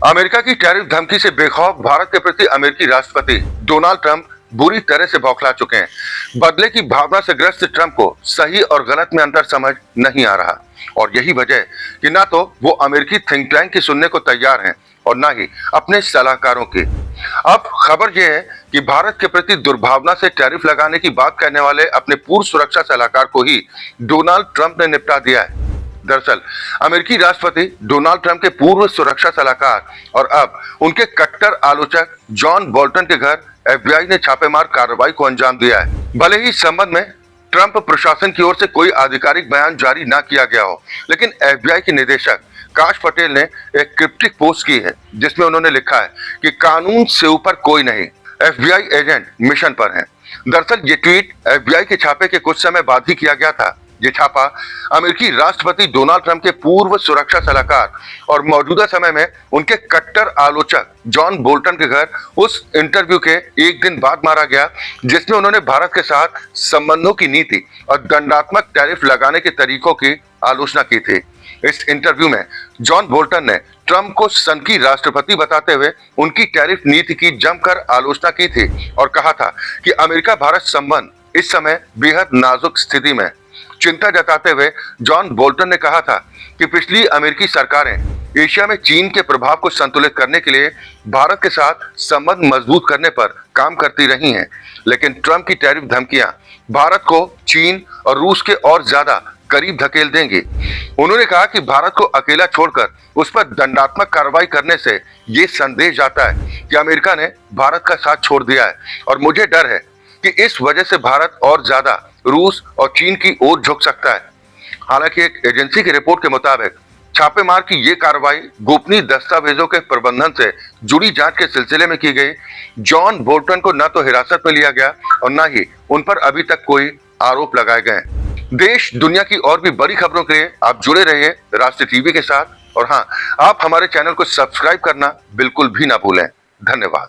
America की tariff धमकी से बेखौफ भारत के प्रति अमेरिकी राष्ट्रपति डोनाल्ड ट्रंप बुरी तरह से बौखला चुके हैं। बदले की भावना से ग्रस्त ट्रंप को सही और गलत में अंतर समझ नहीं आ रहा और यही वजह है कि ना तो वो अमेरिकी थिंक टैंक की सुनने को तैयार हैं और ना ही अपने सलाहकारों की। अब खबर यह है कि भारत के प्रति दुर्भावना से टैरिफ लगाने की बात करने वाले अपने पूर्व सुरक्षा सलाहकार को ही डोनाल्ड ट्रंप ने निपटा दिया है। दरअसल अमेरिकी राष्ट्रपति डोनाल्ड ट्रंप के पूर्व सुरक्षा सलाहकार और अब उनके कट्टर आलोचक जॉन बोल्टन के घर एफबीआई ने छापेमार कार्रवाई को अंजाम दिया है। भले ही इस संबंध में ट्रंप प्रशासन की ओर से कोई आधिकारिक बयान जारी ना किया गया हो, लेकिन एफबीआई के निदेशक काश पटेल ने एक क्रिप्टिक पोस्ट की है जिसमें उन्होंने लिखा है कि कानून से ऊपर कोई नहीं, एफबीआई एजेंट मिशन पर हैं। दरअसल ये ट्वीट एफबीआई के छापे के कुछ समय बाद ही किया गया था। ये छापा अमेरिकी राष्ट्रपति डोनाल्ड ट्रंप के पूर्व सुरक्षा सलाहकार और मौजूदा समय में उनके कट्टर आलोचक जॉन बोल्टन के घर उस इंटरव्यू के एक दिन बाद मारा गया जिसमें उन्होंने भारत के साथ संबंधों की नीति और दंडात्मक टैरिफ लगाने के तरीकों की आलोचना की थी। इस इंटरव्यू में जॉन बोल्टन ने ट्रंप को सनकी राष्ट्रपति बताते हुए उनकी टैरिफ नीति की जमकर आलोचना की थी और कहा था कि अमेरिका भारत संबंध इस समय बेहद नाजुक स्थिति में। चिंता जताते हुए जॉन बोल्टन ने कहा था कि पिछली अमेरिकी सरकारें एशिया में चीन के प्रभाव को संतुलित करने के लिए भारत के साथ संबंध मजबूत करने पर काम करती रही हैं, लेकिन ट्रंप की टैरिफ धमकियां भारत को चीन और रूस के और ज्यादा करीब धकेल देंगी। उन्होंने कहा कि भारत को अकेला छोड़कर उस पर दंडात्मक कार्रवाई करने से ये संदेश जाता है कि अमेरिका ने भारत का साथ छोड़ दिया है और मुझे डर है कि इस वजह से भारत और ज्यादा रूस और चीन की ओर झुक सकता है। हालांकि एक एजेंसी की रिपोर्ट के मुताबिक छापेमार की ये कार्रवाई गोपनीय दस्तावेजों के प्रबंधन से जुड़ी जांच के सिलसिले में की गई। जॉन बोल्टन को न तो हिरासत में लिया गया और न ही उन पर अभी तक कोई आरोप लगाए गए। देश दुनिया की और भी बड़ी खबरों के लिए आप जुड़े रहिए राष्ट्रीय टीवी के साथ और हाँ, आप हमारे चैनल को सब्सक्राइब करना बिल्कुल भी ना भूलें। धन्यवाद।